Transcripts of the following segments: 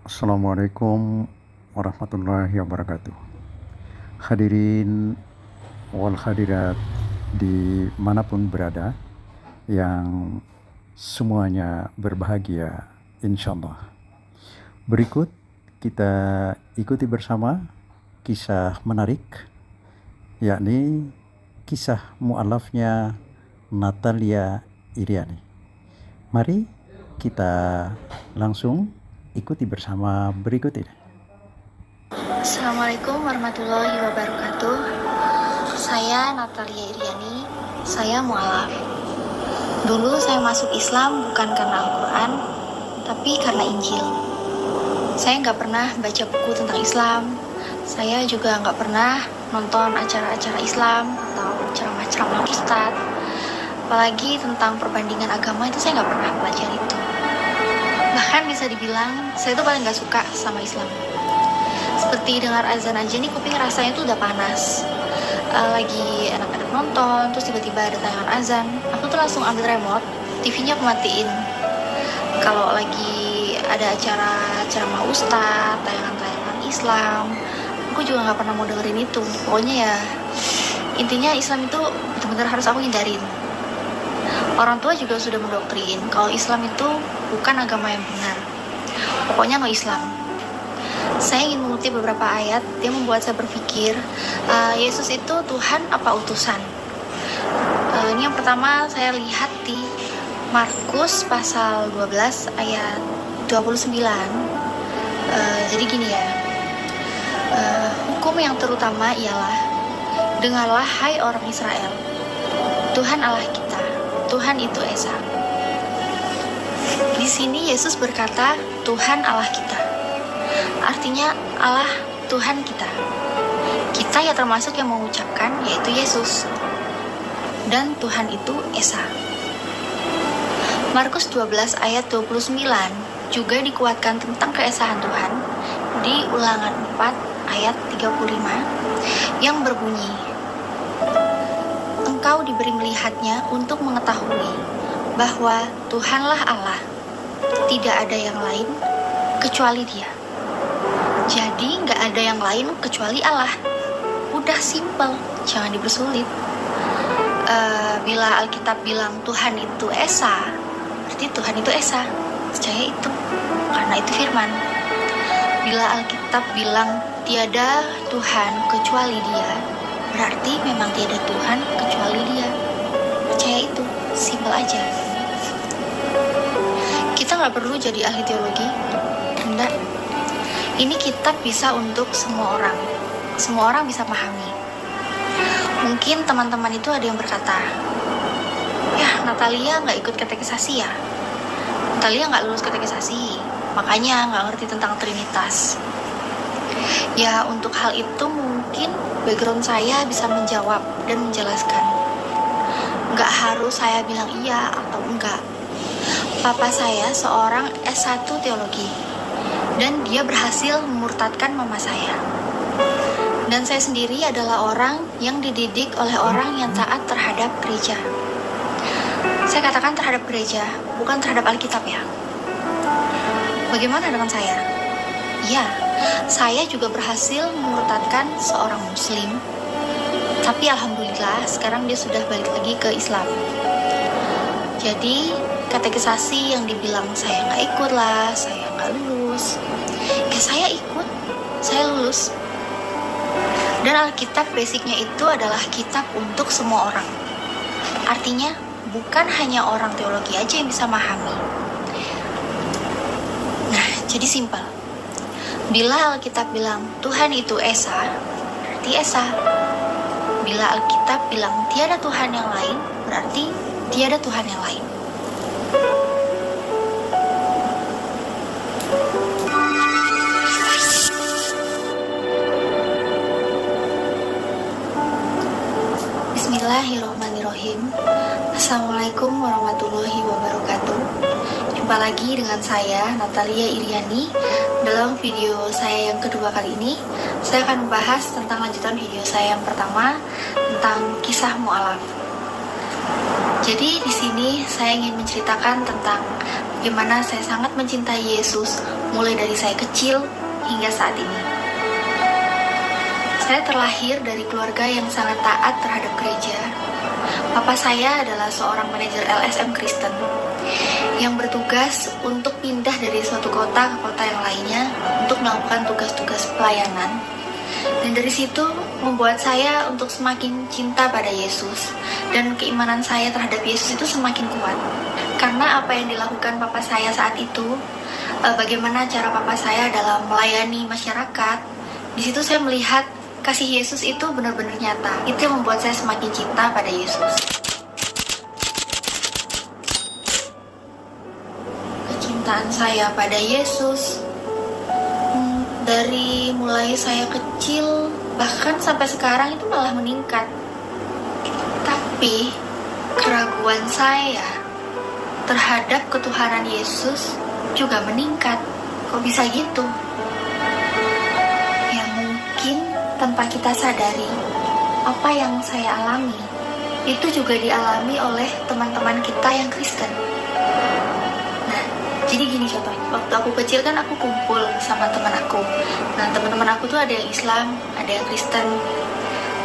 Assalamualaikum warahmatullahi wabarakatuh. Hadirin wal hadirat dimanapun berada, yang semuanya berbahagia insyaallah. Berikut kita ikuti bersama kisah menarik, yakni kisah mu'alafnya Natalia Iriani. Mari kita langsung ikuti bersama berikut ini. Assalamualaikum warahmatullahi wabarakatuh. Saya Natalia Iriani, saya mu'alaf. Dulu saya masuk Islam bukan karena Al-Quran, tapi karena Injil. Saya nggak pernah baca buku tentang Islam. Saya juga nggak pernah nonton acara-acara Islam atau ceramah-ceramah ustadz. Apalagi tentang perbandingan agama itu saya nggak pernah belajar itu. Bahkan bisa dibilang saya tuh paling gak suka sama Islam. Seperti dengar azan aja nih kuping rasanya tuh udah panas. Lagi enak-enak nonton, terus tiba-tiba ada tayangan azan, aku tuh langsung ambil remote, TV-nya aku matiin. Kalau lagi ada acara ceramah ustadz, tayangan-tayangan Islam, aku juga gak pernah mau dengerin itu. Pokoknya ya, intinya Islam itu benar-benar harus aku hindarin. Orang tua juga sudah mendoktrin kalau Islam itu bukan agama yang benar. Pokoknya no Islam. Saya ingin mengutip beberapa ayat yang membuat saya berpikir, Yesus itu Tuhan apa utusan? Ini yang pertama saya lihat di Markus pasal 12 ayat 29. Jadi gini ya, hukum yang terutama ialah, dengarlah hai orang Israel, Tuhan Allah kita, Tuhan itu Esa. Di sini Yesus berkata Tuhan Allah kita. Artinya Allah Tuhan kita. Kita ya termasuk yang mengucapkan, yaitu Yesus. Dan Tuhan itu Esa. Markus 12 ayat 29 juga dikuatkan tentang keesahan Tuhan di Ulangan 4 ayat 35 yang berbunyi, engkau diberi melihatnya untuk mengetahui bahwa Tuhanlah Allah, tidak ada yang lain kecuali Dia. Jadi nggak ada yang lain kecuali Allah. Udah simple, jangan dipersulit. Bila Alkitab bilang Tuhan itu Esa, berarti Tuhan itu Esa. Percaya itu, karena itu firman. Bila Alkitab bilang tiada Tuhan kecuali Dia, berarti memang tiada Tuhan kecuali Dia. Percaya itu, simple aja. Kita nggak perlu jadi ahli teologi, enggak. Ini kitab bisa untuk semua orang. Semua orang bisa pahami. Mungkin teman-teman itu ada yang berkata, ya Natalia nggak ikut katekisasi ya. Natalia nggak lulus katekisasi, makanya nggak ngerti tentang Trinitas. Ya untuk hal itu mungkin background saya bisa menjawab dan menjelaskan. Nggak harus saya bilang iya atau enggak. Papa saya seorang S1 teologi, dan dia berhasil memurtadkan mama saya. Dan saya sendiri adalah orang yang dididik oleh orang yang taat terhadap gereja. Saya katakan terhadap gereja, bukan terhadap Alkitab ya. Bagaimana dengan saya? Ya, saya juga berhasil memurtadkan seorang muslim. Tapi alhamdulillah sekarang dia sudah balik lagi ke Islam. Jadi katekisasi yang dibilang saya nggak ikut lah, saya nggak lulus, ya saya ikut, saya lulus. Dan Alkitab basicnya itu adalah kitab untuk semua orang. Artinya bukan hanya orang teologi aja yang bisa memahami. Nah, jadi simpel. Bila Alkitab bilang Tuhan itu Esa, berarti Esa. Bila Alkitab bilang tiada Tuhan yang lain, berarti tiada Tuhan yang lain. Bismillahirrahmanirrahim. Assalamualaikum warahmatullahi wabarakatuh. Jumpa lagi dengan saya Natalia Iriani. Dalam video saya yang kedua kali ini, saya akan membahas tentang lanjutan video saya yang pertama tentang kisah mu'alaf. Jadi di sini saya ingin menceritakan tentang bagaimana saya sangat mencintai Yesus mulai dari saya kecil hingga saat ini. Saya terlahir dari keluarga yang sangat taat terhadap gereja. Papa saya adalah seorang manajer LSM Kristen yang bertugas untuk pindah dari suatu kota ke kota yang lainnya untuk melakukan tugas-tugas pelayanan. Dan dari situ membuat saya untuk semakin cinta pada Yesus, dan keimanan saya terhadap Yesus itu semakin kuat. Karena apa yang dilakukan papa saya saat itu, bagaimana cara papa saya dalam melayani masyarakat, di situ saya melihat kasih Yesus itu benar-benar nyata. Itu yang membuat saya semakin cinta pada Yesus. Kecintaan saya pada Yesus dari mulai saya kecil bahkan sampai sekarang itu malah meningkat. Tapi keraguan saya terhadap ketuhanan Yesus juga meningkat. Kok bisa gitu? Ya mungkin tanpa kita sadari, apa yang saya alami itu juga dialami oleh teman-teman kita yang Kristen. Nah, jadi gini contohnya, waktu aku kecil kan aku kumpul sama teman aku. Nah, teman-teman aku tuh ada yang Islam, ada yang Kristen.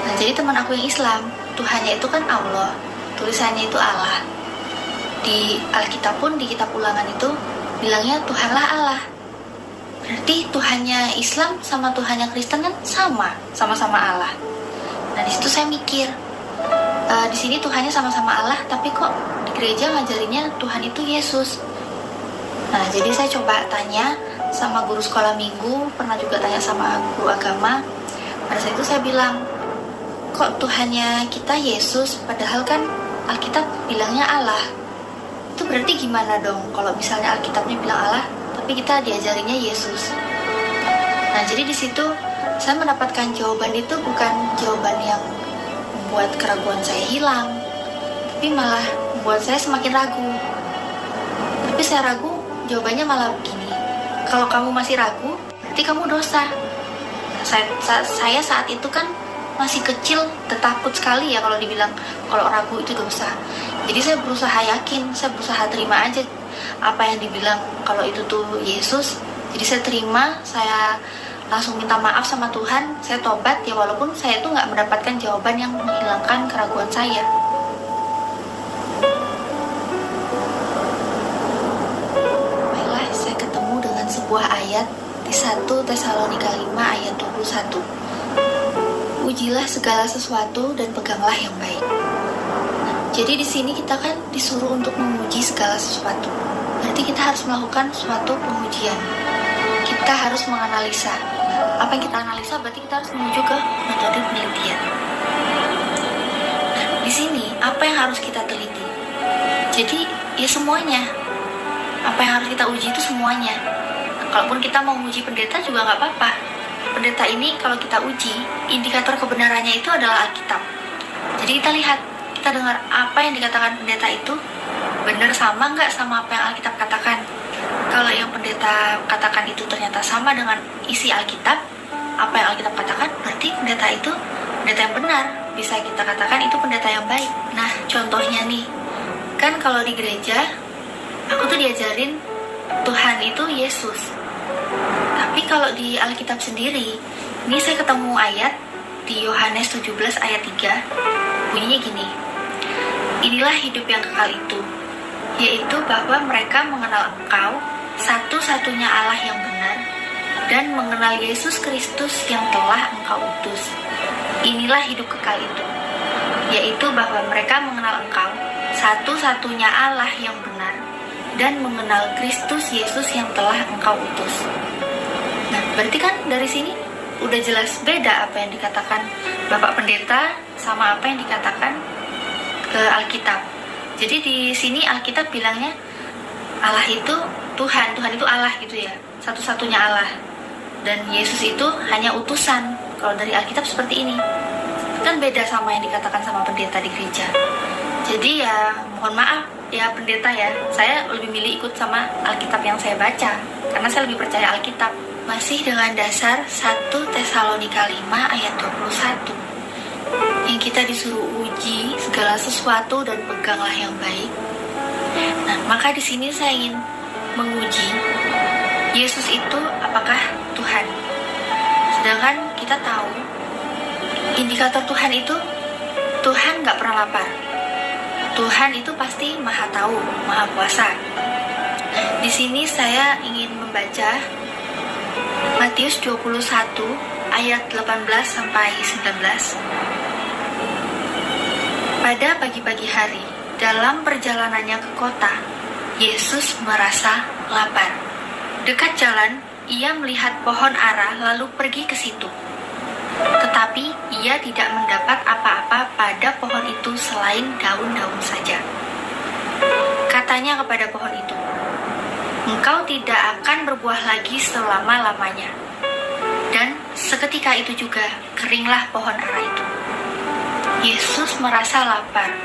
Nah, jadi teman aku yang Islam, Tuhannya itu kan Allah, tulisannya itu Allah. Di Alkitab pun, di kitab Ulangan itu bilangnya Tuhanlah Allah. Berarti Tuhannya Islam sama Tuhannya Kristen kan sama-sama Allah. Nah, di situ saya mikir, di sini Tuhannya sama-sama Allah, tapi kok di gereja ngajarinnya Tuhan itu Yesus. Nah, jadi saya coba tanya sama guru sekolah minggu, pernah juga tanya sama guru agama. Pada saat itu saya bilang, kok Tuhannya kita Yesus, padahal kan Alkitab bilangnya Allah. Itu berarti gimana dong kalau misalnya Alkitabnya bilang Allah, tapi kita diajarinnya Yesus. Nah, jadi di situ saya mendapatkan jawaban itu bukan jawaban yang membuat keraguan saya hilang, tapi malah membuat saya semakin ragu. Tapi saya ragu, jawabannya malah begini, kalau kamu masih ragu, berarti kamu dosa. Nah, saya saat itu kan masih kecil, takut sekali ya kalau dibilang kalau ragu itu dosa. Jadi saya berusaha yakin, saya berusaha terima aja apa yang dibilang kalau itu tuh Yesus. Jadi saya terima, saya langsung minta maaf sama Tuhan, saya tobat ya, walaupun saya tuh nggak mendapatkan jawaban yang menghilangkan keraguan saya. Baiklah, saya ketemu dengan sebuah ayat di 1 Tesalonika 5 ayat 21. Ujilah segala sesuatu dan peganglah yang baik. Jadi di sini kita kan disuruh untuk menguji segala sesuatu. Berarti kita harus melakukan suatu pengujian. Kita harus menganalisa. Apa yang kita analisa berarti kita harus menuju ke metode penelitian. Nah, di sini apa yang harus kita teliti? Jadi ya semuanya. Apa yang harus kita uji itu semuanya. Nah, kalaupun kita mau menguji pendeta juga nggak apa-apa. Pendeta ini kalau kita uji, indikator kebenarannya itu adalah Alkitab. Jadi kita lihat, kita dengar apa yang dikatakan pendeta itu benar sama nggak sama apa yang Alkitab katakan. Kalau yang pendeta katakan itu ternyata sama dengan isi Alkitab, apa yang Alkitab katakan, berarti pendeta itu pendeta yang benar. Bisa kita katakan itu pendeta yang baik. Nah, contohnya nih, kan kalau di gereja, aku tuh diajarin Tuhan itu Yesus. Tapi kalau di Alkitab sendiri, ini saya ketemu ayat di Yohanes 17 ayat 3, bunyinya gini, inilah hidup yang kekal itu, yaitu bahwa mereka mengenal Engkau, satu-satunya Allah yang benar, dan mengenal Yesus Kristus yang telah Engkau utus. Inilah hidup kekal itu, yaitu bahwa mereka mengenal Engkau, satu-satunya Allah yang benar, dan mengenal Kristus Yesus yang telah Engkau utus. Nah, berarti kan dari sini udah jelas beda apa yang dikatakan Bapak Pendeta sama apa yang dikatakan ke Alkitab. Jadi di sini Alkitab bilangnya Allah itu Tuhan, Tuhan itu Allah gitu ya, satu-satunya Allah. Dan Yesus itu hanya utusan. Kalau dari Alkitab seperti ini. Kan beda sama yang dikatakan sama pendeta di gereja. Jadi ya mohon maaf ya pendeta ya, saya lebih milih ikut sama Alkitab yang saya baca, karena saya lebih percaya Alkitab. Masih dengan dasar 1 Tesalonika 5 ayat 21, yang kita disuruh uji segala sesuatu dan peganglah yang baik. Nah, maka di sini saya ingin menguji Yesus itu apakah Tuhan? Sedangkan kita tahu indikator Tuhan itu Tuhan gak pernah lapar. Tuhan itu pasti maha tahu, maha kuasa. Di sini saya ingin membaca Matius 21 ayat 18 sampai 19. Pada pagi-pagi hari, dalam perjalanannya ke kota, Yesus merasa lapar. Dekat jalan, ia melihat pohon ara lalu pergi ke situ. Tetapi ia tidak mendapat apa-apa pada pohon itu selain daun-daun saja. Katanya kepada pohon itu, "Engkau tidak akan berbuah lagi selama-lamanya." Dan seketika itu juga keringlah pohon ara itu. Yesus merasa lapar.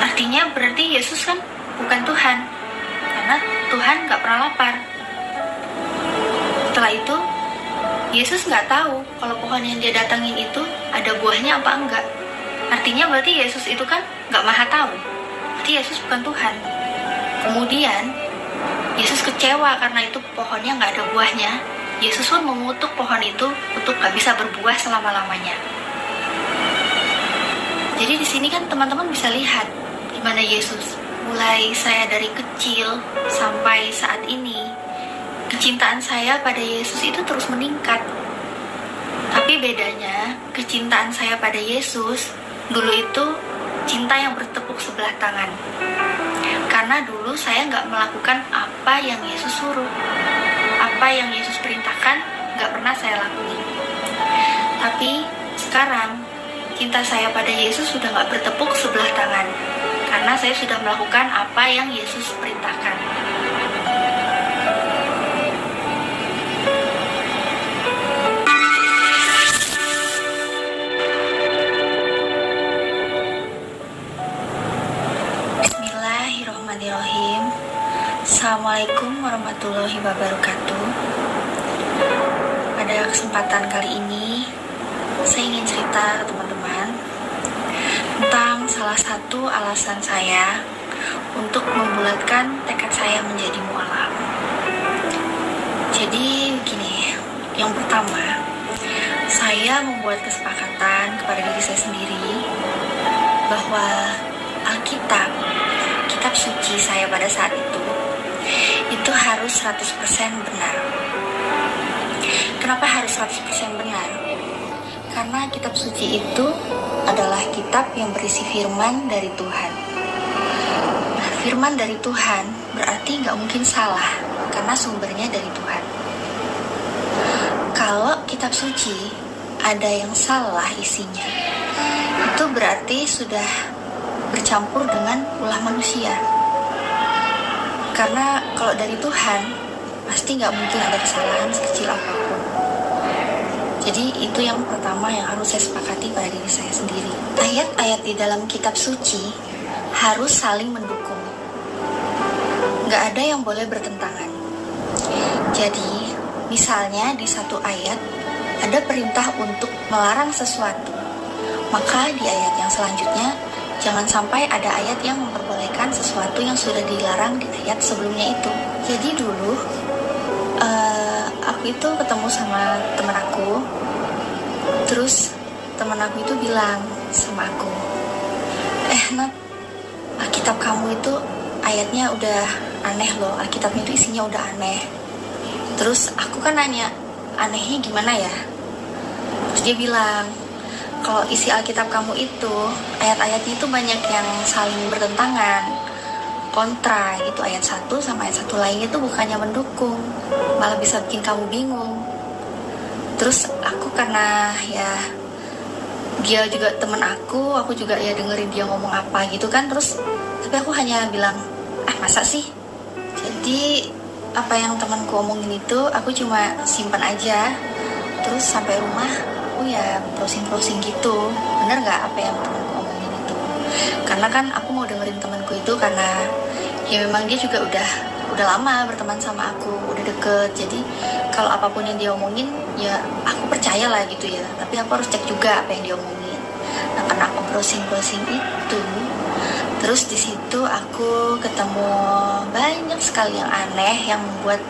Artinya berarti Yesus kan bukan Tuhan, karena Tuhan gak pernah lapar. Setelah itu Yesus gak tahu kalau pohon yang dia datangin itu ada buahnya apa enggak. Artinya berarti Yesus itu kan gak maha tahu. Berarti Yesus bukan Tuhan. Kemudian Yesus kecewa karena itu pohonnya gak ada buahnya. Yesus pun mengutuk pohon itu untuk gak bisa berbuah selama-lamanya. Jadi di sini kan teman-teman bisa lihat gimana Yesus mulai saya dari kecil sampai saat ini, kecintaan saya pada Yesus itu terus meningkat. Tapi bedanya, kecintaan saya pada Yesus dulu itu cinta yang bertepuk sebelah tangan. Karena dulu saya nggak melakukan apa yang Yesus suruh. Apa yang Yesus perintahkan nggak pernah saya lakuin. Tapi sekarang, cinta saya pada Yesus sudah nggak bertepuk sebelah tangan. Karena saya sudah melakukan apa yang Yesus perintahkan. Bismillahirrahmanirrahim. Assalamualaikum warahmatullahi wabarakatuh. Pada kesempatan kali ini, saya ingin cerita ke teman-teman tentang salah satu alasan saya untuk membulatkan tekad saya menjadi mualaf. Jadi begini, yang pertama, saya membuat kesepakatan kepada diri saya sendiri bahwa Alkitab, kitab suci saya pada saat itu harus 100% benar. Kenapa harus 100% benar? Karena kitab suci itu adalah kitab yang berisi firman dari Tuhan. Nah, firman dari Tuhan berarti nggak mungkin salah, karena sumbernya dari Tuhan. Kalau kitab suci ada yang salah isinya, itu berarti sudah bercampur dengan ulah manusia. Karena kalau dari Tuhan, pasti nggak mungkin ada kesalahan sekecil apapun. Jadi itu yang pertama yang harus saya sepakati pada diri saya sendiri. Ayat-ayat di dalam kitab suci harus saling mendukung. Nggak ada yang boleh bertentangan. Jadi, misalnya di satu ayat ada perintah untuk melarang sesuatu. Maka di ayat yang selanjutnya, jangan sampai ada ayat yang memperbolehkan sesuatu yang sudah dilarang di ayat sebelumnya itu. Jadi dulu, aku itu ketemu sama teman aku, terus teman aku itu bilang sama aku, Nat, Alkitab kamu itu ayatnya udah aneh loh, Alkitabnya itu isinya udah aneh. Terus aku kan nanya, anehnya gimana ya? Terus dia bilang, kalau isi Alkitab kamu itu, ayat-ayatnya itu banyak yang saling bertentangan, kontra gitu. Ayat satu sama ayat satu lainnya itu bukannya mendukung, malah bisa bikin kamu bingung. Terus aku karena ya dia juga temen aku juga ya dengerin dia ngomong apa gitu kan. Terus tapi aku hanya bilang, masa sih? Jadi apa yang temanku omongin itu aku cuma simpan aja. Terus sampai rumah aku ya browsing gitu, bener nggak apa yang temanku omongin itu? Karena kan aku mau dengerin temanku itu karena ya memang dia juga udah lama berteman sama aku, udah deket. Jadi kalau apapun yang dia omongin ya aku percaya lah gitu ya. Tapi aku harus cek juga apa yang dia omongin. Nah, karena aku browsing itu, terus di situ aku ketemu banyak sekali yang aneh yang membuat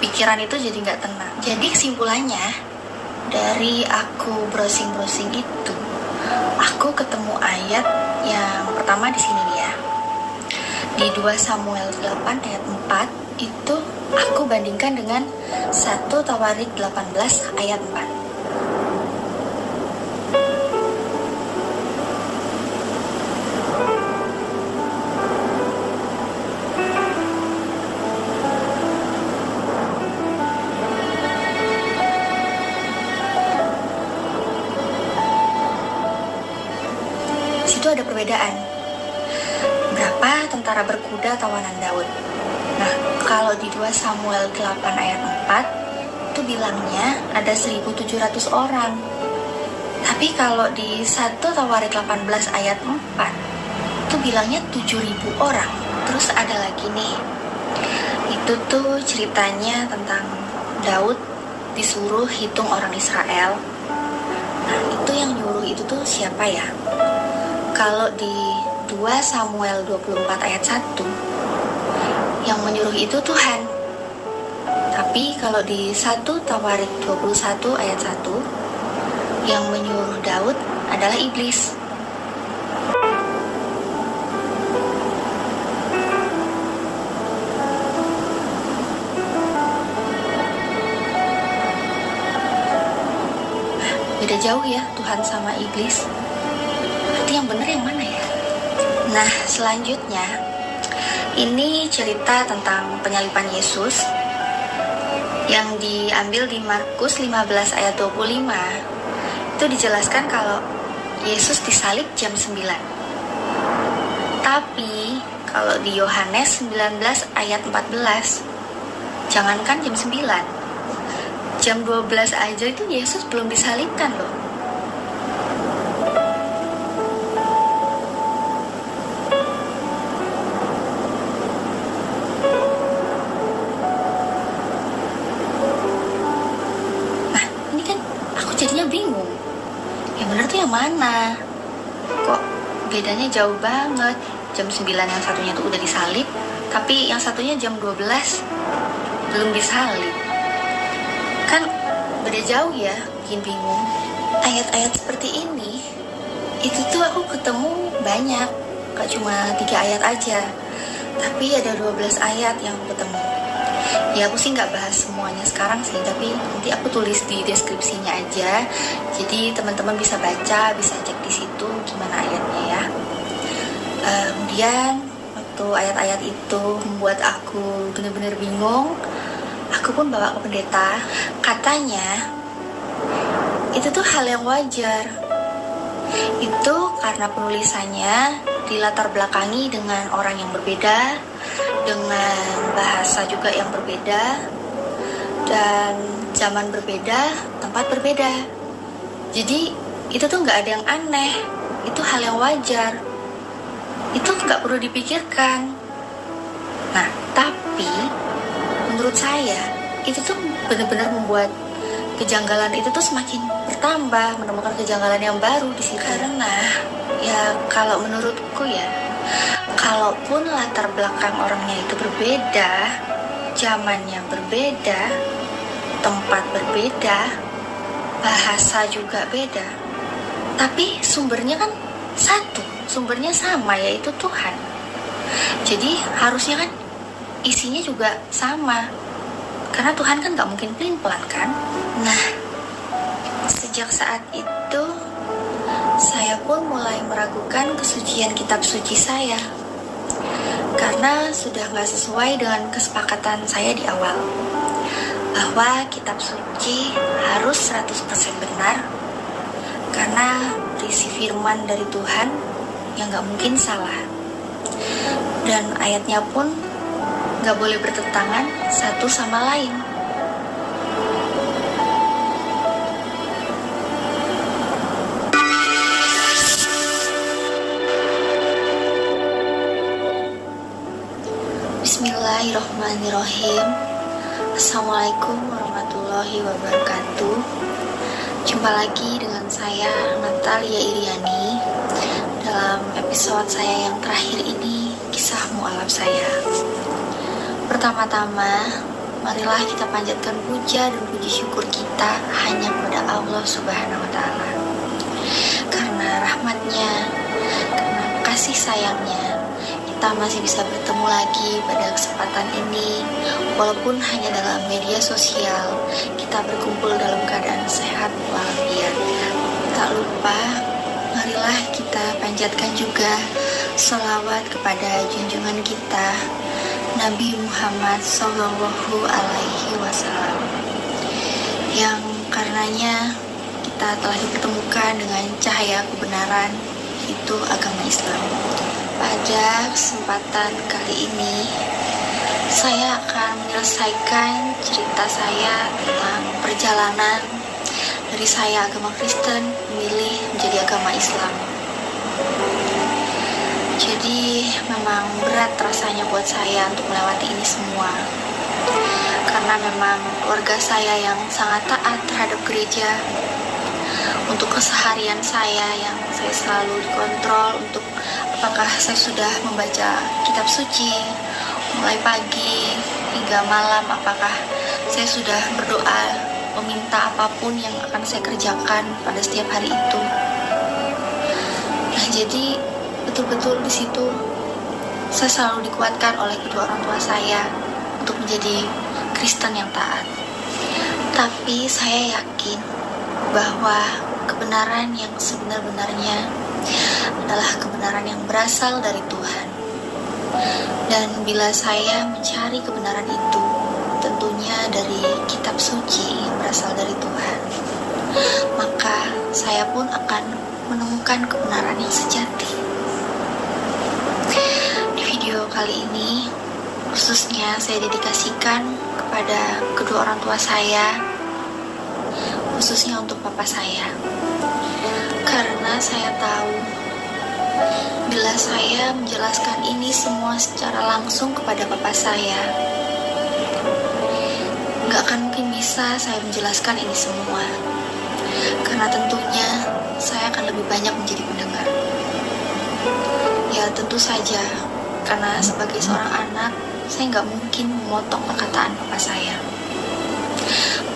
pikiran itu jadi nggak tenang. Jadi kesimpulannya, dari aku browsing-browsing itu, aku ketemu ayat yang pertama di sini nih ya. Di 2 Samuel 8 ayat 4 itu aku bandingkan dengan 1 Tawarik 18 ayat 4. Situ ada perbedaan. Berapa tentara berkuda tawanan Daud? Nah, kalau di 2 Samuel 8 ayat 4 itu bilangnya ada 1.700 orang. Tapi kalau di 1 Tawarik 18 ayat 4 itu bilangnya 7.000 orang. Terus ada lagi nih, itu tuh ceritanya tentang Daud disuruh hitung orang Israel. Nah, itu yang nyuruh itu tuh siapa ya? Kalau di 2 Samuel 24 ayat 1 yang menyuruh itu Tuhan. Tapi kalau di 1 Tawarik 21 ayat 1 yang menyuruh Daud adalah iblis. Beda jauh ya Tuhan sama iblis. Berarti yang benar yang mana ya? Nah, selanjutnya ini cerita tentang penyaliban Yesus yang diambil di Markus 15 ayat 25. Itu dijelaskan kalau Yesus disalib jam 9. Tapi kalau di Yohanes 19 ayat 14, jangankan jam 9, jam 12 aja itu Yesus belum disalibkan loh. Jadinya bingung, yang benar tuh yang mana? Kok bedanya jauh banget? Jam 9 yang satunya tuh udah disalib, tapi yang satunya jam 12 belum disalib. Kan beda jauh ya, bikin bingung. Ayat-ayat seperti ini, itu tuh aku ketemu banyak, gak cuma 3 ayat aja, tapi ada 12 ayat yang aku ketemu. Ya aku sih nggak bahas semuanya sekarang sih, tapi nanti aku tulis di deskripsinya aja, jadi teman-teman bisa baca, bisa cek di situ gimana ayatnya ya. Kemudian waktu ayat-ayat itu membuat aku benar-benar bingung, aku pun bawa ke pendeta. Katanya itu tuh hal yang wajar. Itu karena penulisannya dilatar belakangi dengan orang yang berbeda, dengan bahasa juga yang berbeda, dan zaman berbeda, tempat berbeda. Jadi itu tuh nggak ada yang aneh, itu hal yang wajar, itu nggak perlu dipikirkan. Nah, tapi menurut saya itu tuh benar-benar membuat kejanggalan itu tuh semakin bertambah, menemukan kejanggalan yang baru di situ. Karena ya kalau menurutku ya, kalaupun latar belakang orangnya itu berbeda, zamannya berbeda, tempat berbeda, bahasa juga beda, tapi sumbernya kan satu, sumbernya sama, yaitu Tuhan. Jadi harusnya kan isinya juga sama, karena Tuhan kan gak mungkin pelin-pelan kan. Nah, sejak saat itu saya pun mulai meragukan kesucian kitab suci saya, karena sudah gak sesuai dengan kesepakatan saya di awal, bahwa kitab suci harus 100% benar, karena berisi firman dari Tuhan yang gak mungkin salah, dan ayatnya pun gak boleh bertentangan satu sama lain. Bismillahirrahmanirrahim. Assalamualaikum warahmatullahi wabarakatuh. Jumpa lagi dengan saya, Natalia Iriani, dalam episode saya yang terakhir ini, kisah mualaf saya. Pertama-tama, marilah kita panjatkan puja dan puji syukur kita hanya kepada Allah Subhanahu wa Ta'ala. Karena rahmatnya, karena kasih sayangnya, kita masih bisa bertemu lagi pada kesempatan ini. Walaupun hanya dalam media sosial, kita berkumpul dalam keadaan sehat walafiat. Tak lupa, marilah kita panjatkan juga sholawat kepada junjungan kita Nabi Muhammad Sallallahu Alaihi Wasallam, yang karenanya kita telah dipertemukan dengan cahaya kebenaran, itu agama Islam. Pada kesempatan kali ini, saya akan menyelesaikan cerita saya tentang perjalanan dari saya agama Kristen memilih menjadi agama Islam. Jadi memang berat rasanya buat saya untuk melewati ini semua, karena memang keluarga saya yang sangat taat terhadap gereja. Untuk keseharian saya yang saya selalu dikontrol untuk apakah saya sudah membaca kitab suci mulai pagi hingga malam, apakah saya sudah berdoa meminta apapun yang akan saya kerjakan pada setiap hari itu. Nah, jadi betul-betul di situ saya selalu dikuatkan oleh kedua orang tua saya untuk menjadi Kristen yang taat. Tapi saya yakin bahwa kebenaran yang sebenar-benarnya adalah kebenaran yang berasal dari Tuhan. Dan bila saya mencari kebenaran itu, tentunya dari kitab suci yang berasal dari Tuhan, maka saya pun akan menemukan kebenaran yang sejati. Di video kali ini, khususnya saya dedikasikan kepada kedua orang tua saya, khususnya untuk papa saya. Karena saya tahu, bila saya menjelaskan ini semua secara langsung kepada papa saya, gak akan mungkin bisa saya menjelaskan ini semua. Karena tentunya saya akan lebih banyak menjadi pendengar. Ya tentu saja, karena sebagai seorang anak, saya gak mungkin memotong perkataan papa saya.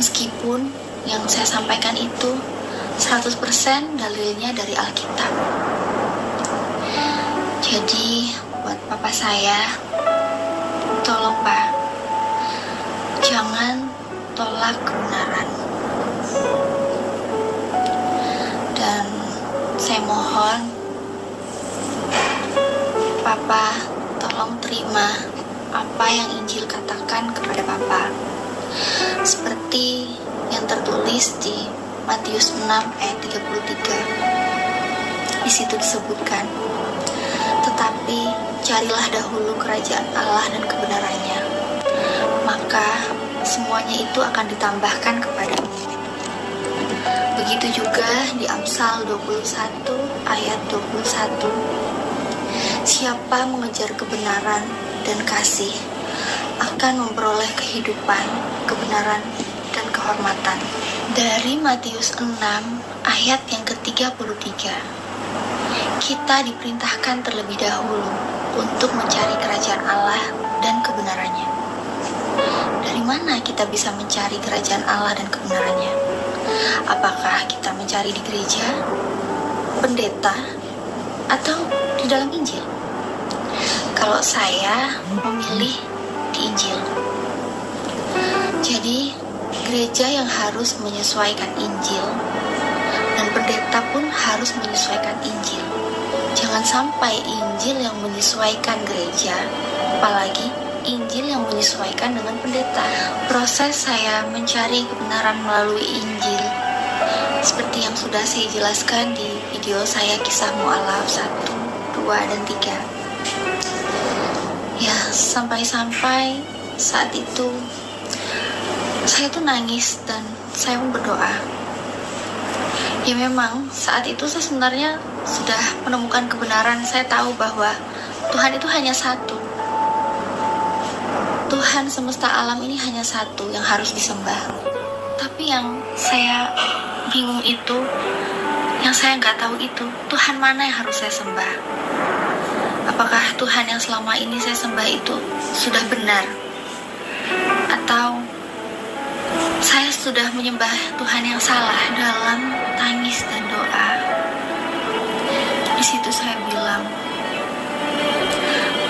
Meskipun yang saya sampaikan itu 100% dalilnya dari Alkitab. Jadi buat papa saya, tolong Pak, jangan tolak kebenaran. Dan saya mohon Papa tolong terima apa yang Injil katakan kepada Papa, seperti yang tertulis di Matius 6 ayat 33. Di situ disebutkan, tetapi carilah dahulu kerajaan Allah dan kebenarannya, maka semuanya itu akan ditambahkan kepadamu. Begitu juga di Amsal 21 ayat 21. Siapa mengejar kebenaran dan kasih akan memperoleh kehidupan, kebenaran, dan kehormatan. Dari Matius 6 ayat yang ke-33, kita diperintahkan terlebih dahulu untuk mencari kerajaan Allah dan kebenarannya. Dari mana kita bisa mencari kerajaan Allah dan kebenarannya? Apakah kita mencari di gereja, pendeta, atau di dalam Injil? Kalau saya memilih di Injil. Jadi, gereja yang harus menyesuaikan Injil, dan pendeta pun harus menyesuaikan Injil. Jangan sampai Injil yang menyesuaikan gereja, apalagi Injil yang menyesuaikan dengan pendeta. Proses saya mencari kebenaran melalui Injil, seperti yang sudah saya jelaskan di video saya Kisah Mu'alaf 1, 2, dan 3. Ya, sampai-sampai saat itu saya tuh nangis dan saya pun berdoa. Ya memang saat itu saya sebenarnya sudah menemukan kebenaran. Saya tahu bahwa Tuhan itu hanya satu. Tuhan semesta alam ini hanya satu yang harus disembah. Tapi yang saya bingung itu, yang saya nggak tahu itu, Tuhan mana yang harus saya sembah? Apakah Tuhan yang selama ini saya sembah itu sudah benar? Atau saya sudah menyembah Tuhan yang salah dalam tangis dan doa? Di situ saya bilang,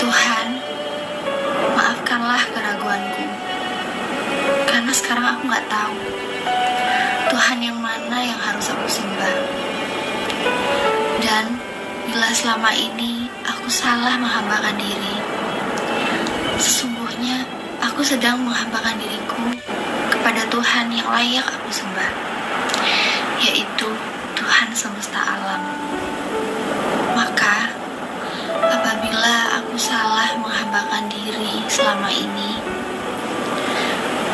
Tuhan, maafkanlah keraguanku, karena sekarang aku gak tahu Tuhan yang mana yang harus aku sembah. Dan bila selama ini aku salah menghambakan diri, sesungguhnya aku sedang menghambakan diriku kepada Tuhan yang layak aku sembah, yaitu Tuhan semesta alam. Maka apabila aku salah menghambakan diri selama ini,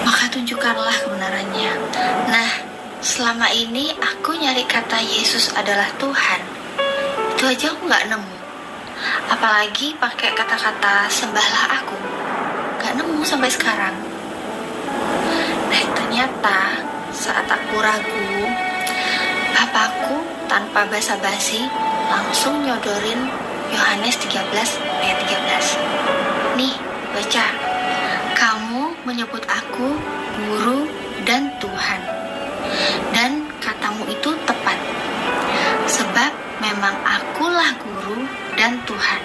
maka tunjukkanlah kebenarannya. Nah, selama ini aku nyari kata Yesus adalah Tuhan, itu aja aku gak nemu. Apalagi pakai kata-kata sembahlah aku, gak nemu sampai sekarang. Nah, ternyata saat aku ragu, papaku tanpa basa-basi langsung nyodorin Yohanes 13 ayat 13. Nih, baca. Kamu menyebut aku guru dan Tuhan, dan katamu itu tepat, sebab memang akulah guru dan Tuhan.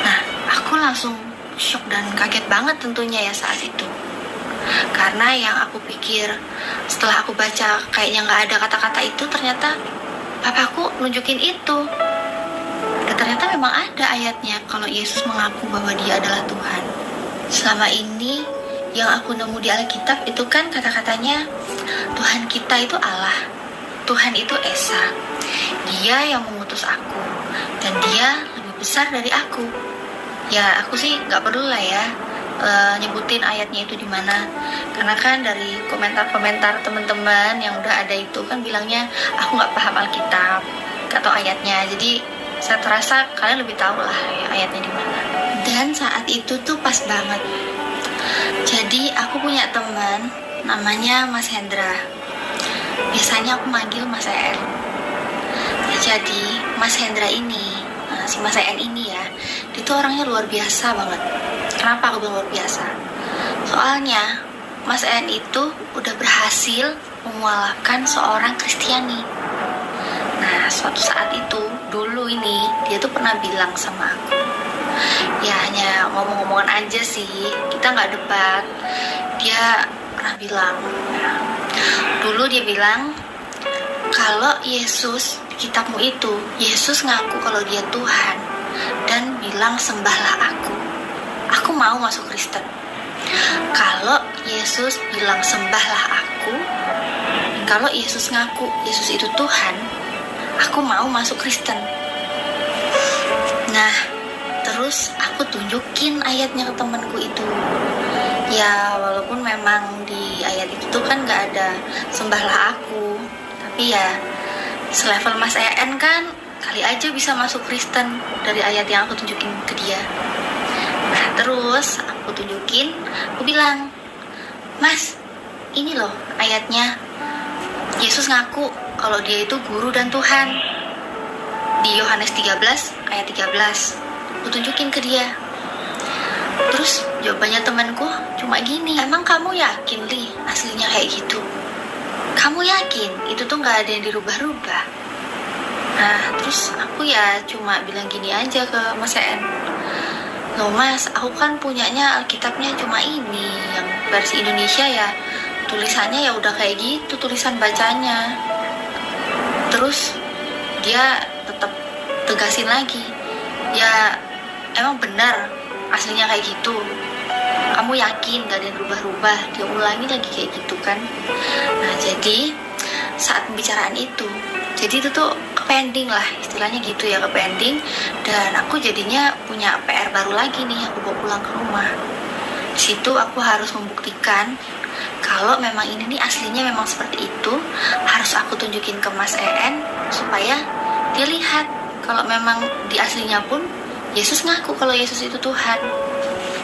Nah, aku langsung shock dan kaget banget tentunya ya saat itu. Karena yang aku pikir setelah aku baca kayaknya gak ada kata-kata itu, ternyata papaku nunjukin itu. Dan ternyata memang ada ayatnya kalau Yesus mengaku bahwa dia adalah Tuhan. Selama ini yang aku nemu di Alkitab itu kan kata-katanya Tuhan kita itu Allah, Tuhan itu Esa, dia yang mengutus aku, dan dia lebih besar dari aku. Ya aku sih gak perlu lah ya nyebutin ayatnya itu di mana, karena kan dari komentar-komentar teman-teman yang udah ada itu kan bilangnya aku nggak paham Alkitab atau ayatnya, jadi saya terasa kalian lebih tahu lah ya, ayatnya di mana. Dan saat itu tuh pas banget. Jadi aku punya teman namanya Mas Hendra. Biasanya aku manggil Mas En. Ya, jadi Mas Hendra ini, si Mas En ini ya, dia tuh orangnya luar biasa banget. Kenapa aku bilang luar biasa? Soalnya Mas En itu udah berhasil memualafkan seorang Kristiani. Nah, suatu saat itu, dulu ini, dia tuh pernah bilang sama aku, ya hanya ngomong-ngomongan aja sih, kita gak debat. Dia pernah bilang, dulu dia bilang, kalau Yesus di kitabmu itu, Yesus ngaku kalau dia Tuhan dan bilang sembahlah aku mau masuk Kristen. Kalau Yesus bilang sembahlah aku, kalau Yesus ngaku Yesus itu Tuhan, aku mau masuk Kristen. Nah, terus aku tunjukin ayatnya ke temanku itu. Ya walaupun memang di ayat itu tuh kan gak ada sembahlah aku, tapi ya selevel Mas En kan kali aja bisa masuk Kristen dari ayat yang aku tunjukin ke dia. Nah terus aku tunjukin, aku bilang, Mas, ini loh ayatnya, Yesus ngaku kalau dia itu guru dan Tuhan di Yohanes 13 ayat 13. Aku tunjukin ke dia. Terus jawabannya temanku cuma gini, emang kamu yakin Li aslinya kayak gitu? Kamu yakin itu tuh gak ada yang dirubah-rubah? Nah terus aku ya cuma bilang gini aja ke Mas En, loh Mas, aku kan punyanya Alkitabnya cuma ini, yang versi Indonesia ya, tulisannya ya udah kayak gitu tulisan bacanya. Terus dia tetap tegasin lagi, ya emang benar aslinya kayak gitu, kamu yakin gak ada yang rubah-rubah? Dia ulangi lagi kayak gitu kan. Nah jadi saat pembicaraan itu, jadi itu tuh pending lah istilahnya gitu ya, pending. Dan aku jadinya punya PR baru lagi nih, aku bawa pulang ke rumah. Di situ aku harus membuktikan kalau memang ini nih aslinya memang seperti itu. Harus aku tunjukin ke Mas En supaya dia lihat kalau memang di aslinya pun Yesus ngaku kalau Yesus itu Tuhan.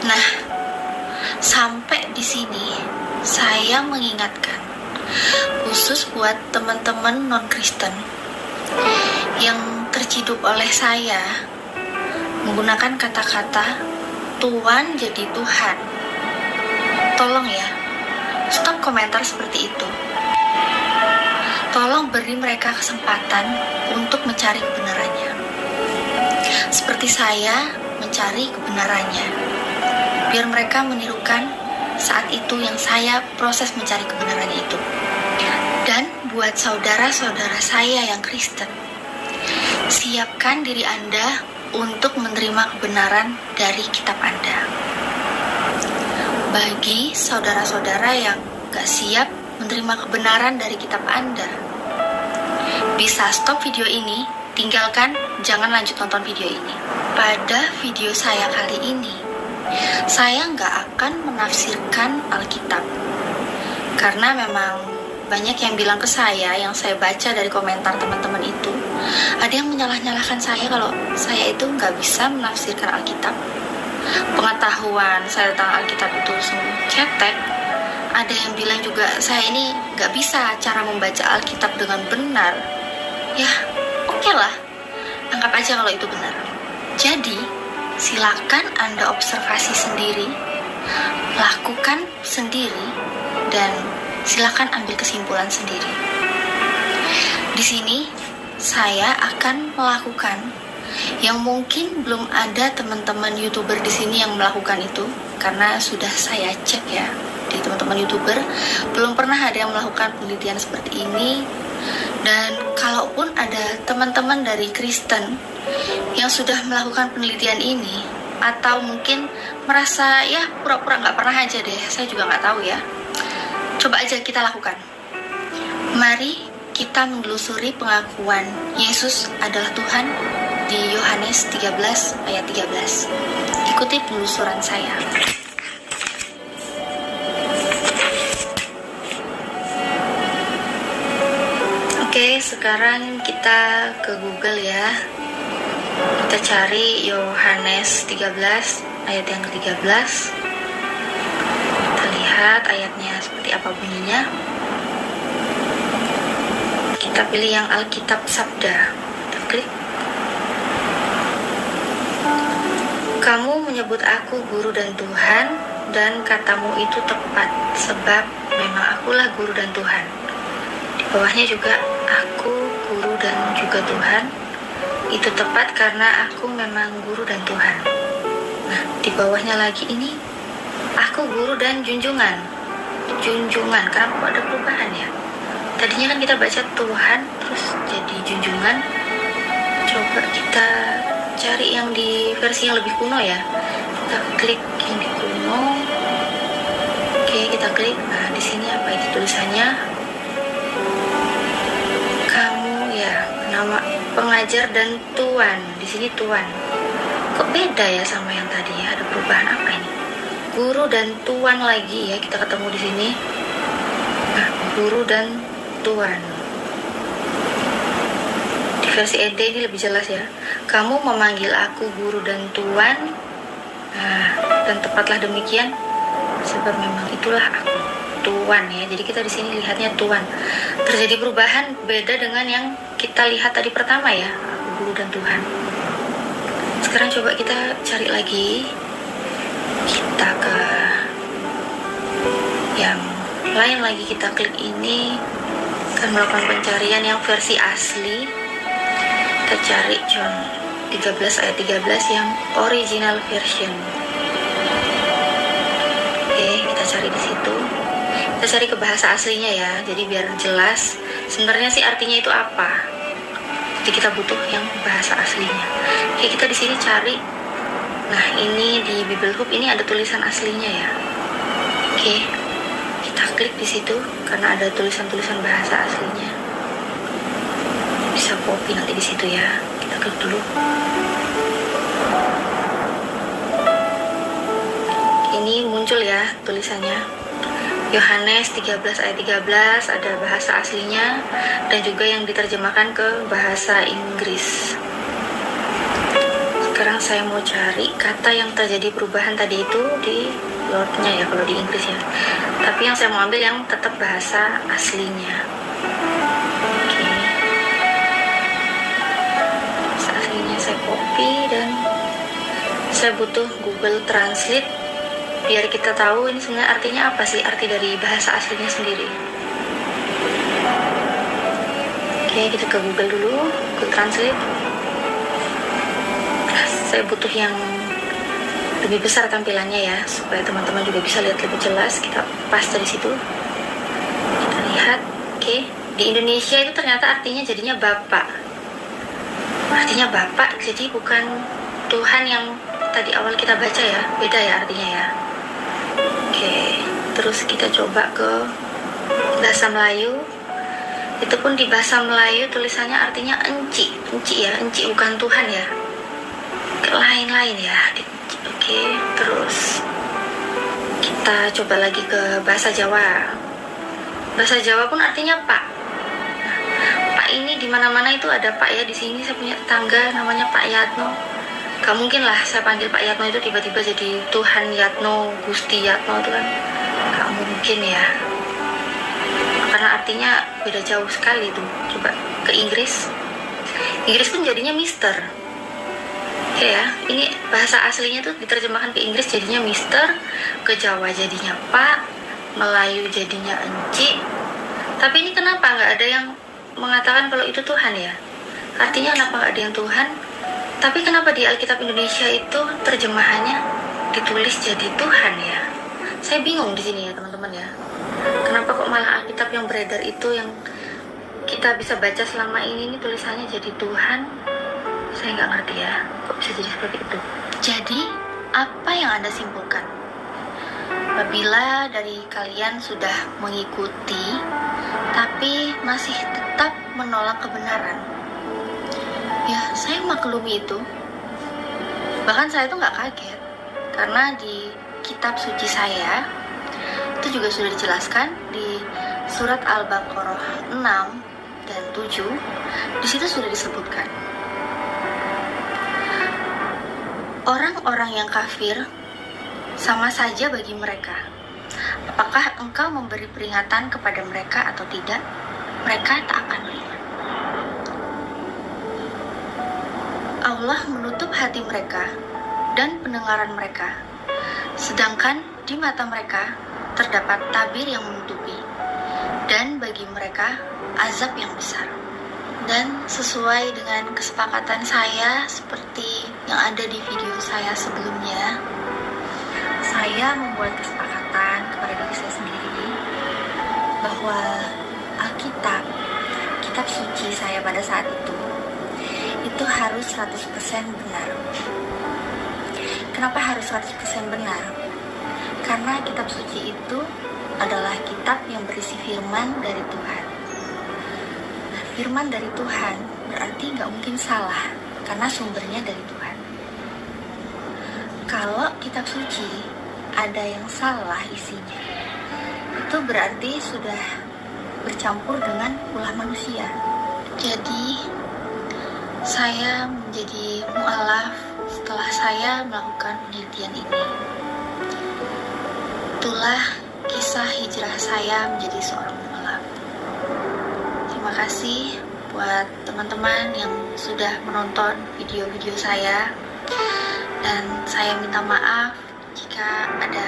Nah, sampai di sini saya mengingatkan khusus buat teman-teman non-Kristen yang terciduk oleh saya menggunakan kata-kata Tuhan jadi Tuhan Tolong ya, stop komentar seperti itu. Tolong beri mereka kesempatan untuk mencari kebenarannya. Seperti saya mencari kebenarannya. Biar mereka menirukan saat itu yang saya proses mencari kebenarannya itu. Dan buat saudara-saudara saya yang Kristen, siapkan diri Anda untuk menerima kebenaran dari kitab Anda. Bagi saudara-saudara yang gak siap menerima kebenaran dari kitab Anda, bisa stop video ini, tinggalkan, jangan lanjut nonton video ini. Pada video saya kali ini, saya nggak akan menafsirkan Alkitab. Karena memang banyak yang bilang ke saya, yang saya baca dari komentar teman-teman itu, ada yang menyalah-nyalahkan saya kalau saya itu nggak bisa menafsirkan Alkitab. Pengetahuan saya tentang Alkitab itu sungguh cetek. Ada yang bilang juga saya ini nggak bisa cara membaca Alkitab dengan benar. Ya, oke lah, anggap aja kalau itu benar. Jadi, silakan Anda observasi sendiri, lakukan sendiri, dan silakan ambil kesimpulan sendiri. Di sini, saya akan melakukan yang mungkin belum ada teman-teman YouTuber di sini yang melakukan itu, karena sudah saya cek ya, di teman-teman YouTuber belum pernah ada yang melakukan penelitian seperti ini. Dan kalaupun ada teman-teman dari Kristen yang sudah melakukan penelitian ini, atau mungkin merasa ya pura-pura nggak pernah aja deh, saya juga nggak tahu ya, coba aja kita lakukan. Mari kita menelusuri pengakuan Yesus adalah Tuhan di Yohanes 13 ayat 13. Ikuti penelusuran saya. Oke, sekarang kita ke Google ya. Kita cari Yohanes 13 ayat yang ke-13. Kita lihat ayatnya seperti apa bunyinya. Kita pilih yang Alkitab Sabda. Kita klik. Kamu menyebut aku guru dan Tuhan, dan katamu itu tepat, sebab memang akulah guru dan Tuhan. Di bawahnya juga, aku guru dan juga Tuhan. Itu tepat karena aku memang guru dan Tuhan. Nah, di bawahnya lagi ini, aku guru dan junjungan. Junjungan, kenapa kok ada perubahan ya? Tadinya kan kita baca Tuhan, terus jadi junjungan. Coba kita cari yang di versi yang lebih kuno ya. Kita klik yang di kuno. Oke, kita klik. Nah, di sini apa itu tulisannya? Kamu ya, nama pengajar dan tuan. Di sini tuan. Kok beda ya sama yang tadi ya? Ada perubahan apa ini? Guru dan tuan lagi ya, kita ketemu di sini. Nah, guru dan tuan. Di versi ED ini lebih jelas ya. Kamu memanggil aku guru dan tuan. Nah, dan tepatlah demikian, sebab memang itulah aku, tuan ya. Jadi kita di sini lihatnya tuan. Terjadi perubahan beda dengan yang kita lihat tadi pertama ya, aku guru dan Tuhan. Sekarang coba kita cari lagi. Kita ke yang lain lagi, kita klik ini. Akan melakukan pencarian yang versi asli. Kita cari John 13 ayat 13 yang original version. Oke, kita cari di situ. Kita cari ke bahasa aslinya ya, jadi biar jelas sebenarnya sih artinya itu apa. Jadi kita butuh yang bahasa aslinya. Oke, kita di sini cari. Nah, ini di Bible Hub ini ada tulisan aslinya ya. Oke, kita klik di situ karena ada tulisan-tulisan bahasa aslinya. Bisa copy nanti di situ ya. Kita klik dulu. Ini muncul ya tulisannya. Yohanes 13 ayat 13 ada bahasa aslinya dan juga yang diterjemahkan ke bahasa Inggris. Sekarang saya mau cari kata yang terjadi perubahan tadi itu di Lordnya ya, kalau di Inggris ya. Tapi yang saya mau ambil yang tetap bahasa aslinya. Oke. Bahasa aslinya saya copy dan saya butuh Google Translate. biar kita tahu ini sebenarnya artinya apa sih, arti dari bahasa aslinya sendiri. Oke, kita ke Google dulu, Google Translate. Saya butuh yang lebih besar tampilannya ya, supaya teman-teman juga bisa lihat lebih jelas. Kita paste di situ. Kita lihat. Oke, di Indonesia itu ternyata artinya jadinya Bapak. Artinya Bapak, jadi bukan Tuhan yang tadi awal kita baca ya, beda ya artinya ya. Oke, terus kita coba ke bahasa Melayu. Itu pun di bahasa Melayu tulisannya artinya enci ya, enci bukan Tuhan ya, lain-lain ya. Oke, terus kita coba lagi ke bahasa Jawa. Bahasa Jawa pun artinya Pak. Nah, Pak ini di mana-mana itu ada Pak ya. Di sini saya punya tetangga namanya Pak Yatno. Gak mungkin lah saya panggil Pak Yatno itu tiba-tiba jadi Tuhan Yatno, Gusti Yatno, itu kan gak mungkin ya, karena artinya beda jauh sekali tuh. Coba ke Inggris. Inggris pun jadinya Mister. Oke ya, ini bahasa aslinya tuh diterjemahkan ke Inggris jadinya Mister, ke Jawa jadinya Pak, Melayu jadinya enci. Tapi ini kenapa nggak ada yang mengatakan kalau itu Tuhan ya? Artinya kenapa nggak ada yang Tuhan? Tapi kenapa di Alkitab Indonesia itu terjemahannya ditulis jadi Tuhan ya? Saya bingung di sini ya teman-teman ya. Kenapa kok malah Alkitab yang beredar itu, yang kita bisa baca selama ini tulisannya jadi Tuhan? Saya nggak ngerti ya, kok bisa jadi seperti itu. Jadi, apa yang Anda simpulkan? Apabila dari kalian sudah mengikuti, tapi masih tetap menolak kebenaran, ya saya maklumi itu. Bahkan saya tuh nggak kaget, karena di kitab suci saya itu juga sudah dijelaskan di surat Al-Baqarah 6 dan 7. Di situ sudah disebutkan orang-orang yang kafir sama saja bagi mereka. Apakah engkau memberi peringatan kepada mereka atau tidak? Mereka tak akan beriman. Allah menutup hati mereka dan pendengaran mereka, sedangkan di mata mereka terdapat tabir yang menutupi, dan bagi mereka azab yang besar. Dan sesuai dengan kesepakatan saya seperti yang ada di video saya sebelumnya, saya membuat kesepakatan kepada diri saya sendiri bahwa Alkitab, kitab suci saya pada saat itu harus 100% benar. Kenapa harus 100% benar? Karena kitab suci itu adalah kitab yang berisi firman dari Tuhan. Nah, firman dari Tuhan berarti nggak mungkin salah, karena sumbernya dari Tuhan. Kalau kitab suci ada yang salah isinya, itu berarti sudah bercampur dengan ulah manusia. Jadi saya menjadi mu'alaf setelah saya melakukan penelitian ini. Itulah kisah hijrah saya menjadi seorang mu'alaf. Terima kasih buat teman-teman yang sudah menonton video-video saya. Dan saya minta maaf jika ada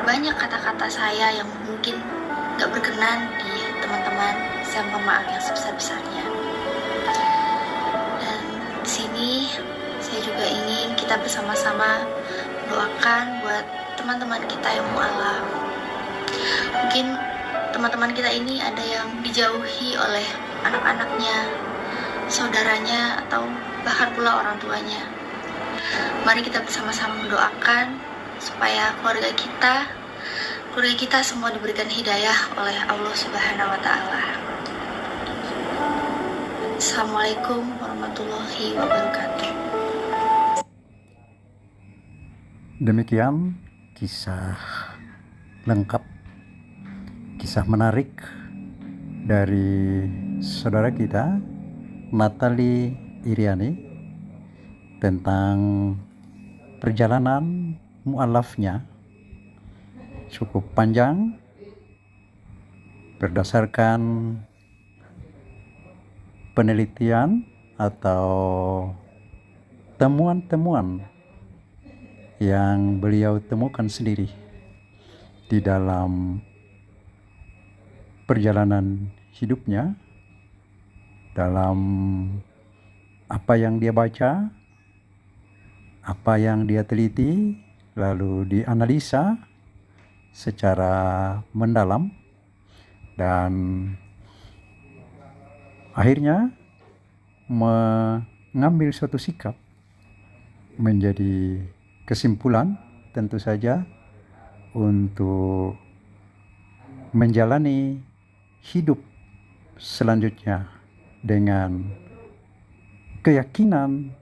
banyak kata-kata saya yang mungkin gak berkenan di teman-teman. Saya mohon maaf yang sebesar-besarnya. Dan di sini saya juga ingin kita bersama-sama mendoakan buat teman-teman kita yang mu'alaf. Mungkin teman-teman kita ini ada yang dijauhi oleh anak-anaknya, saudaranya, atau bahkan pula orang tuanya. Mari kita bersama-sama mendoakan supaya keluarga kita semua diberikan hidayah oleh Allah Subhanahu wa Ta'ala. Assalamualaikum warahmatullahi wabarakatuh. Demikian kisah lengkap, kisah menarik dari saudara kita Natali Iriani tentang perjalanan mu'alafnya. Cukup panjang berdasarkan penelitian atau temuan-temuan yang beliau temukan sendiri di dalam perjalanan hidupnya, dalam apa yang dia baca, apa yang dia teliti, lalu dianalisa secara mendalam, dan akhirnya mengambil suatu sikap menjadi kesimpulan, tentu saja untuk menjalani hidup selanjutnya dengan keyakinan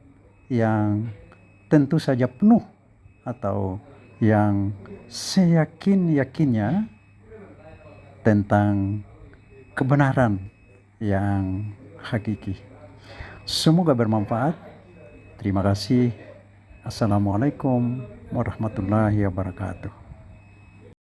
yang tentu saja penuh, atau yang seyakin-yakinnya tentang kebenaran yang hakiki. Semoga bermanfaat. Terima kasih. Assalamualaikum warahmatullahi wabarakatuh.